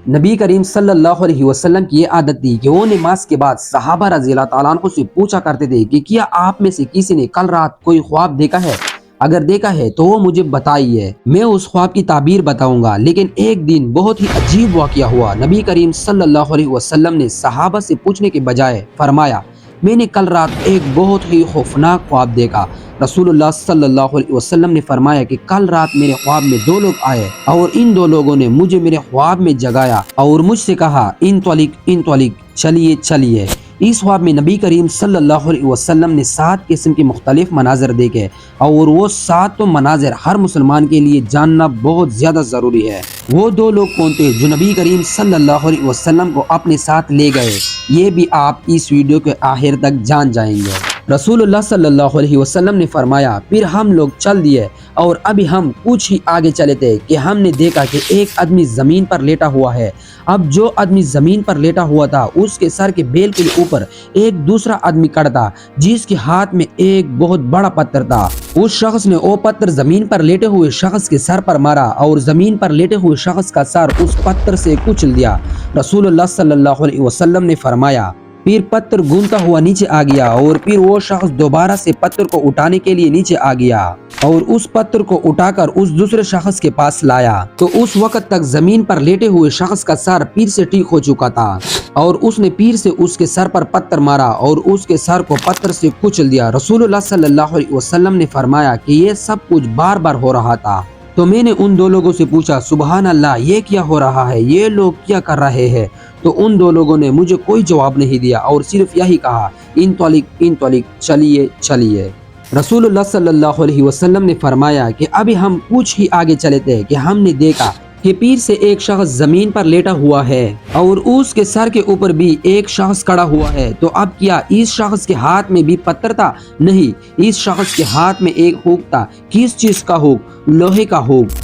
نبی کریم صلی اللہ علیہ وسلم کی یہ عادت تھی کہ وہ نماز کے بعد صحابہ رضی اللہ تعالیٰ عنہ سے پوچھا کرتے تھے کہ کیا آپ میں سے کسی نے کل رات کوئی خواب دیکھا ہے؟ اگر دیکھا ہے تو وہ مجھے بتائیے، میں اس خواب کی تعبیر بتاؤں گا۔ لیکن ایک دن بہت ہی عجیب واقعہ ہوا۔ نبی کریم صلی اللہ علیہ وسلم نے صحابہ سے پوچھنے کے بجائے فرمایا، میں نے کل رات ایک بہت ہی خوفناک خواب دیکھا۔ رسول اللہ صلی اللہ علیہ وسلم نے فرمایا کہ کل رات میرے خواب میں دو لوگ آئے اور ان دو لوگوں نے مجھے میرے خواب میں جگایا اور مجھ سے کہا، انطلق، چلیے۔ اس خواب میں نبی کریم صلی اللہ علیہ وسلم نے 7 قسم کے مختلف مناظر دیکھے اور وہ 7 مناظر ہر مسلمان کے لیے جاننا بہت زیادہ ضروری ہے۔ وہ دو لوگ کون تھے جو نبی کریم صلی اللہ علیہ وسلم کو اپنے ساتھ لے گئے، یہ بھی آپ اس ویڈیو کے آخر تک جان جائیں گے۔ رسول اللہ صلی اللہ علیہ وسلم نے فرمایا، پھر ہم لوگ چل دیے اور ابھی ہم کچھ ہی آگے چلے تھے کہ ہم نے دیکھا کہ ایک آدمی زمین پر لیٹا ہوا ہے۔ اب جو آدمی زمین پر لیٹا ہوا تھا اس کے سر کے بیل کے اوپر ایک دوسرا آدمی کھڑا تھا جس کے ہاتھ میں ایک بہت بڑا پتھر تھا۔ اس شخص نے وہ پتھر زمین پر لیٹے ہوئے شخص کے سر پر مارا اور زمین پر لیٹے ہوئے شخص کا سر اس پتھر سے کچل دیا۔ رسول اللہ صلی اللہ علیہ وسلم نے فرمایا، پھر پتھر گونتا ہوا نیچے آ گیا اور پھر وہ شخص دوبارہ سے پتھر کو اٹھانے کے لیے نیچے آ گیا اور اس پتھر کو اٹھا کر اس دوسرے شخص کے پاس لایا تو اس وقت تک زمین پر لیٹے ہوئے شخص کا سر پیر سے ٹھیک ہو چکا تھا اور اس نے پیر سے اس کے سر پر پتھر مارا اور اس کے سر کو پتھر سے کچل دیا۔ رسول اللہ صلی اللہ علیہ وسلم نے فرمایا کہ یہ سب کچھ بار بار ہو رہا تھا۔ تو میں نے ان دو لوگوں سے پوچھا، سبحان اللہ، یہ کیا ہو رہا ہے؟ یہ لوگ کیا کر رہے ہیں؟ تو ان دو لوگوں نے مجھے کوئی جواب نہیں دیا اور صرف یہی کہا، انطلق، چلیے۔ رسول اللہ صلی اللہ علیہ وسلم نے فرمایا کہ ابھی ہم کچھ ہی آگے چلے تھے کہ ہم نے دیکھا کہ پیر سے ایک شخص زمین پر لیٹا ہوا ہے اور اس کے سر کے اوپر بھی ایک شخص کھڑا ہوا ہے۔ تو اب کیا اس شخص کے ہاتھ میں بھی پتھر تھا؟ نہیں، اس شخص کے ہاتھ میں ایک ہوک تھا۔ کس چیز کا ہوک؟ لوہے کا ہوک۔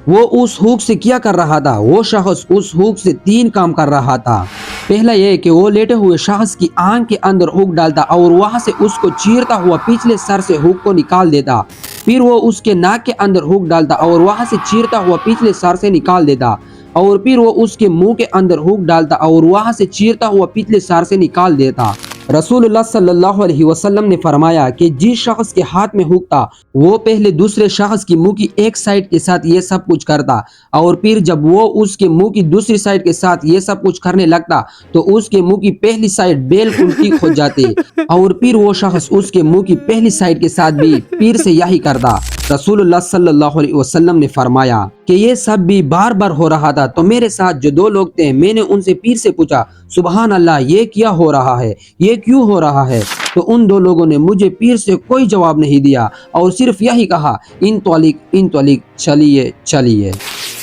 وہ اس ہوک سے کیا کر رہا تھا؟ وہ شخص اس ہوک سے 3 کام کر رہا تھا۔ پہلا یہ کہ وہ لیٹے ہوئے شخص کی آنکھ کے اندر ہوک ڈالتا اور وہاں سے اس کو چیرتا ہوا پچھلے سر سے ہوک کو نکال دیتا۔ پھر وہ اس کے ناک کے اندر ہوک ڈالتا اور وہاں سے چیرتا ہوا پچھلے سر سے نکال دیتا اور پھر وہ اس کے منہ کے اندر ہوک ڈالتا اور وہاں سے چیرتا ہوا پچھلے سر سے نکال دیتا۔ رسول اللہ صلی اللہ علیہ وسلم نے فرمایا کہ جس شخص کے ہاتھ میں ہوک تھا وہ پہلے دوسرے شخص کی منہ کی ایک سائڈ کے ساتھ یہ سب کچھ کرتا اور پھر جب وہ اس کے منہ کی دوسری سائڈ کے ساتھ یہ سب کچھ کرنے لگتا تو اس کے منہ کی پہلی سائڈ بالکل ٹھیک ہو جاتی اور پھر وہ شخص اس کے منہ کی پہلی سائڈ کے ساتھ بھی پھر سے یہی کرتا۔ رسول اللہ صلی اللہ علیہ وسلم نے فرمایا کہ یہ سب بھی بار بار ہو رہا تھا۔ تو میرے ساتھ جو 2 لوگ تھے میں نے ان سے پیر سے پوچھا، سبحان اللہ، یہ کیا ہو رہا ہے؟ یہ کیوں ہو رہا ہے؟ تو ان 2 لوگوں نے مجھے پیر سے کوئی جواب نہیں دیا اور صرف یہی کہا، انطلق، چلیے۔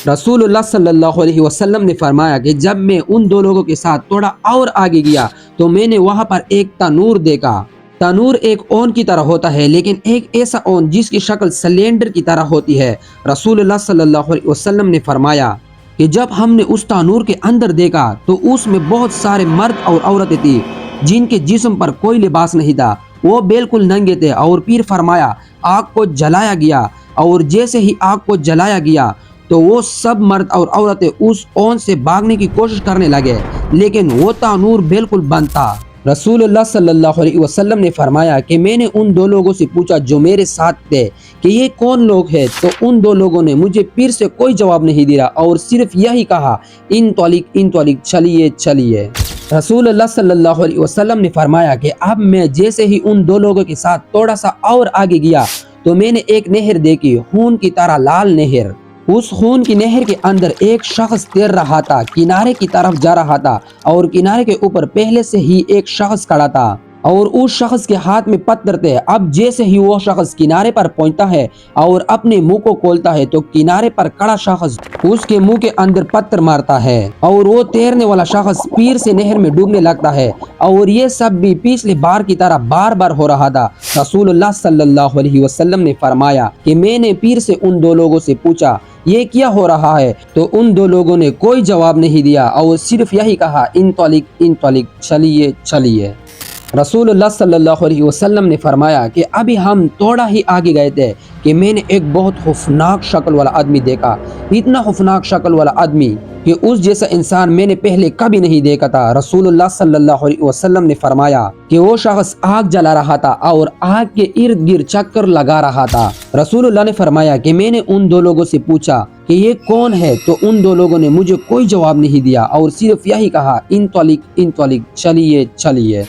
رسول اللہ صلی اللہ علیہ وسلم نے فرمایا کہ جب میں ان 2 لوگوں کے ساتھ تھوڑا اور آگے گیا تو میں نے وہاں پر ایک تنور دیکھا۔ تنور ایک اون کی طرح ہوتا ہے لیکن ایک ایسا اون جس کی شکل سلینڈر کی طرح ہوتی ہے۔ رسول اللہ صلی اللہ علیہ وسلم نے فرمایا کہ جب ہم نے اس تنور کے اندر دیکھا تو اس میں بہت سارے مرد اور عورتیں تھیں جن کے جسم پر کوئی لباس نہیں تھا، وہ بالکل ننگے تھے۔ اور پھر فرمایا آگ کو جلایا گیا اور جیسے ہی آگ کو جلایا گیا تو وہ سب مرد اور عورتیں اس اون سے بھاگنے کی کوشش کرنے لگے لیکن وہ تنور بالکل بند تھا۔ رسول اللہ صلی اللہ علیہ وسلم نے فرمایا کہ میں نے ان 2 لوگوں سے پوچھا جو میرے ساتھ تھے کہ یہ کون لوگ ہیں؟ تو ان 2 لوگوں نے مجھے پھر سے کوئی جواب نہیں دیا اور صرف یہی کہا، انطلق، چلیے۔ رسول اللہ صلی اللہ علیہ وسلم نے فرمایا کہ اب میں جیسے ہی ان 2 لوگوں کے ساتھ تھوڑا سا اور آگے گیا تو میں نے ایک نہر دیکھی، خون کی طرح لال نہر۔ اس خون کی نہر کے اندر ایک شخص تیر رہا تھا، کنارے کی طرف جا رہا تھا اور کنارے کے اوپر پہلے سے ہی ایک شخص کھڑا تھا اور اس شخص کے ہاتھ میں پتھر تھے۔ اب جیسے ہی وہ شخص کنارے پر پہنچتا ہے اور اپنے منہ کو کھولتا ہے تو کنارے پر کھڑا شخص اس کے منہ کے اندر پتھر مارتا ہے اور وہ تیرنے والا شخص پیر سے نہر میں ڈوبنے لگتا ہے اور یہ سب بھی پچھلے بار کی طرح بار بار ہو رہا تھا۔ رسول اللہ صلی اللہ علیہ وسلم نے فرمایا کہ میں نے پیر سے ان 2 لوگوں سے پوچھا، یہ کیا ہو رہا ہے؟ تو ان 2 لوگوں نے کوئی جواب نہیں دیا اور صرف یہی کہا، انطلق، چلیے۔ رسول اللہ صلی اللہ علیہ وسلم نے فرمایا کہ ابھی ہم تھوڑا ہی آگے گئے تھے کہ میں نے ایک بہت خوفناک شکل والا آدمی دیکھا۔ اتنا خوفناک شکل والا آدمی کہ اس جیسا انسان میں نے پہلے کبھی نہیں دیکھا تھا۔ رسول اللہ صلی اللہ علیہ وسلم نے فرمایا کہ وہ شخص آگ جلا رہا تھا اور آگ کے ارد گرد چکر لگا رہا تھا۔ رسول اللہ نے فرمایا کہ میں نے ان دو لوگوں سے پوچھا کہ یہ کون ہے، تو ان دو لوگوں نے مجھے کوئی جواب نہیں دیا اور صرف یہی کہا، انطلق، چلیے چلیے۔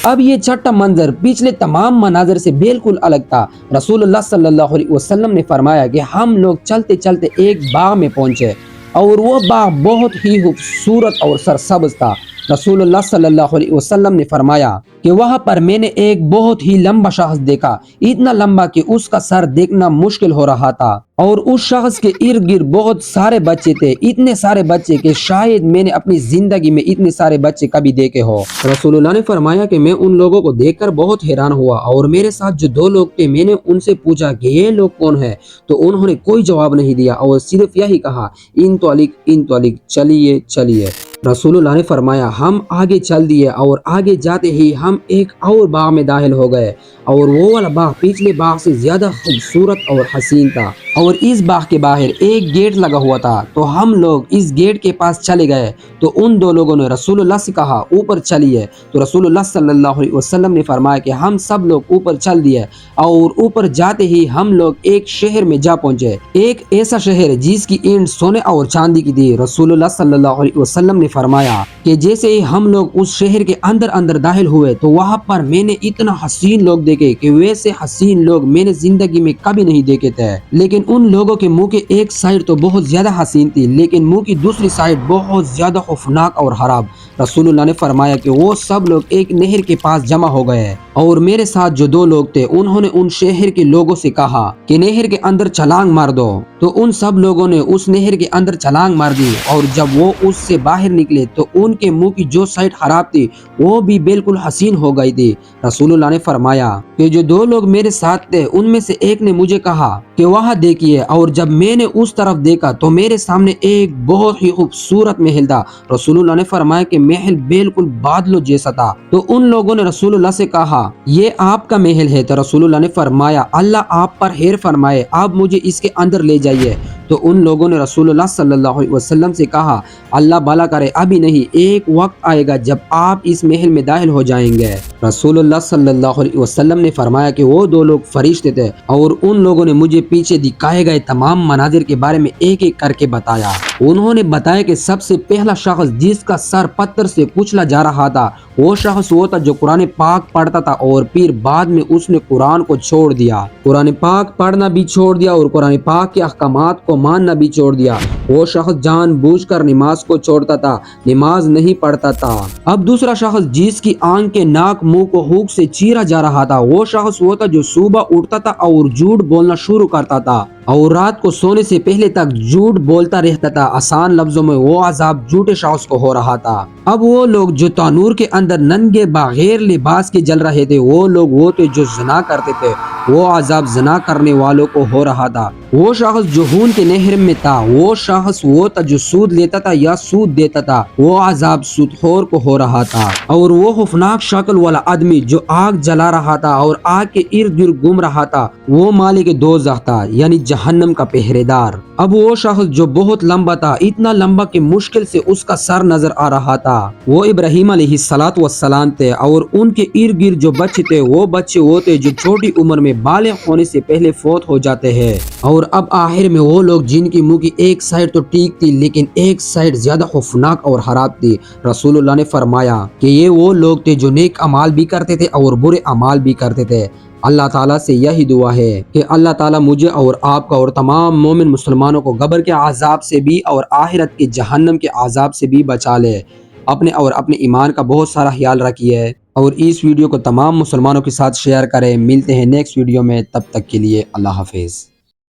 اب یہ چھٹا منظر پچھلے تمام مناظر سے بالکل الگ تھا۔ رسول اللہ صلی اللہ علیہ وسلم نے فرمایا کہ ہم لوگ چلتے چلتے ایک باغ میں پہنچے اور وہ باغ بہت ہی خوبصورت اور سرسبز تھا۔ رسول اللہ صلی اللہ علیہ وسلم نے فرمایا کہ وہاں پر میں نے ایک بہت ہی لمبا شخص دیکھا، اتنا لمبا کہ اس کا سر دیکھنا مشکل ہو رہا تھا، اور اس شخص کے ارد گرد بہت سارے بچے تھے، اتنے سارے بچے کہ شاید میں نے اپنی زندگی میں اتنے سارے بچے کبھی دیکھے ہو۔ رسول اللہ نے فرمایا کہ میں ان لوگوں کو دیکھ کر بہت حیران ہوا، اور میرے ساتھ جو دو لوگ تھے میں نے ان سے پوچھا کہ یہ لوگ کون ہیں، تو انہوں نے کوئی جواب نہیں دیا اور صرف یہی کہا، انطلق، چلیے چلیے۔ رسول اللہ نے فرمایا ہم آگے چل دیے، اور آگے جاتے ہی ہم ایک اور باغ میں داخل ہو گئے، اور وہ والا باغ پچھلے باغ سے زیادہ خوبصورت اور حسین تھا، اور اس باغ کے باہر ایک گیٹ لگا ہوا تھا۔ تو ہم لوگ اس گیٹ کے پاس چلے گئے، تو ان دو لوگوں نے رسول اللہ سے کہا اوپر چلیے، تو رسول اللہ صلی اللہ علیہ وسلم نے فرمایا کہ ہم سب لوگ اوپر چل دیے، اور اوپر جاتے ہی ہم لوگ ایک شہر میں جا پہنچے، ایک ایسا شہر جس کی اینٹ سونے اور چاندی کی تھی۔ رسول اللہ صلی اللہ علیہ وسلم نے فرمایا کہ جیسے ہی ہم لوگ اس شہر کے اندر داخل ہوئے تو وہاں پر میں نے اتنا حسین لوگ دیکھے کہ ویسے حسین لوگ میں نے زندگی میں کبھی نہیں دیکھے تھے، لیکن ان لوگوں کے منہ کے ایک سائیڈ تو بہت زیادہ حسین تھی، لیکن منہ کی دوسری سائیڈ بہت زیادہ خوفناک اور خراب۔ رسول اللہ نے فرمایا کہ وہ سب لوگ ایک نہر کے پاس جمع ہو گئے، اور میرے ساتھ جو دو لوگ تھے انہوں نے ان شہر کے لوگوں سے کہا کہ نہر کے اندر چھلانگ مار دو، تو ان سب لوگوں نے اس نہر کے اندر چھلانگ مار دی، اور جب وہ اس سے باہر نکلے تو ان کے منہ کی جو سائیڈ خراب تھی وہ بھی بالکل حسین ہو گئی تھی۔ رسول اللہ نے فرمایا کہ جو دو لوگ میرے ساتھ تھے ان میں سے ایک نے مجھے کہا کہ وہاں دیکھیے، اور جب میں نے اس طرف دیکھا تو میرے سامنے ایک بہت ہی خوبصورت محل تھا۔ رسول اللہ نے فرمایا کہ محل بالکل بادلوں جیسا تھا، تو ان لوگوں نے رسول اللہ سے کہا یہ آپ کا محل ہے، تو رسول اللہ نے فرمایا اللہ آپ پر خیر فرمائے، آپ مجھے اس کے اندر لے جائیے۔ تو ان لوگوں نے رسول اللہ صلی اللہ علیہ وسلم سے کہا اللہ بھلا کرے، ابھی نہیں، ایک وقت آئے گا جب آپ اس محل میں داخل ہو جائیں گے۔ رسول اللہ صلی اللہ علیہ وسلم نے فرمایا کہ وہ دو لوگ فرشتے تھے، اور ان لوگوں نے مجھے پیچھے دکھائے گئے تمام مناظر کے بارے میں ایک ایک کر کے بتایا۔ انہوں نے بتایا کہ سب سے پہلا شخص جس کا سر پتھر سے کچلا جا رہا تھا وہ شخص وہ تھا جو قرآن پاک پڑھتا تھا، اور پھر بعد میں اس نے قرآن کو چھوڑ دیا، قرآن پاک پڑھنا بھی چھوڑ دیا اور قرآن پاک کے احکامات کو ماننا بھی چھوڑ دیا۔ وہ شخص جان بوجھ کر نماز کو چھوڑتا تھا، نماز نہیں پڑھتا تھا۔ اب دوسرا شخص جس کی آنکھ کے ناک منہ کو ہوک سے چیرا جا رہا تھا وہ شخص وہ تھا جو صبح اٹھتا تھا اور جھوٹ بولنا شروع کرتا تھا، اور رات کو سونے سے پہلے تک جھوٹ بولتا رہتا تھا۔ آسان لفظوں میں وہ عذاب جھوٹے شخص کو ہو رہا تھا۔ اب وہ لوگ جو تنور کے اندر ننگے بغیر لباس کے جل رہے تھے وہ لوگ وہ تھے جو زنا کرتے تھے، وہ عذاب زنا کرنے والوں کو ہو رہا تھا۔ وہ شخص جو خون کے نہر میں تھا وہ شخص وہ تھا جو سود لیتا تھا یا سود دیتا تھا، وہ عذاب سود خور کو ہو رہا تھا۔ اور وہ خوفناک شکل والا آدمی جو آگ جلا رہا تھا اور آگ کے ارد گرد گھوم رہا تھا وہ مالک دوزخ تھا، یعنی جہنم کا پہرے دار۔ اب وہ شخص جو بہت لمبا تھا، اتنا لمبا کہ مشکل سے اس کا سر نظر آ رہا تھا، وہ ابراہیم علیہ السلام تھے، اور ان کے ارد گرد جو بچے تھے وہ بچے وہ تھے جو چھوٹی عمر میں بالغ ہونے سے پہلے فوت ہو جاتے ہیں۔ اور اب آخر میں وہ لوگ جن کی منہ کی ایک سائڈ تو ٹھیک تھی لیکن ایک سائڈ زیادہ خوفناک اور خراب تھی۔ رسول اللہ نے فرمایا کہ یہ وہ لوگ تھے جو نیک اعمال بھی کرتے تھے اور برے اعمال بھی کرتے تھے۔ اللہ تعالیٰ سے یہی دعا ہے کہ اللہ تعالیٰ مجھے اور آپ کا اور تمام مومن مسلمانوں کو قبر کے عذاب سے بھی اور آخرت کے جہنم کے عذاب سے بھی بچا لے۔ اپنے اور اپنے ایمان کا بہت سارا خیال رکھیے، اور اس ویڈیو کو تمام مسلمانوں کے ساتھ شیئر کریں۔ ملتے ہیں نیکسٹ ویڈیو میں، تب تک کے لیے اللہ حافظ۔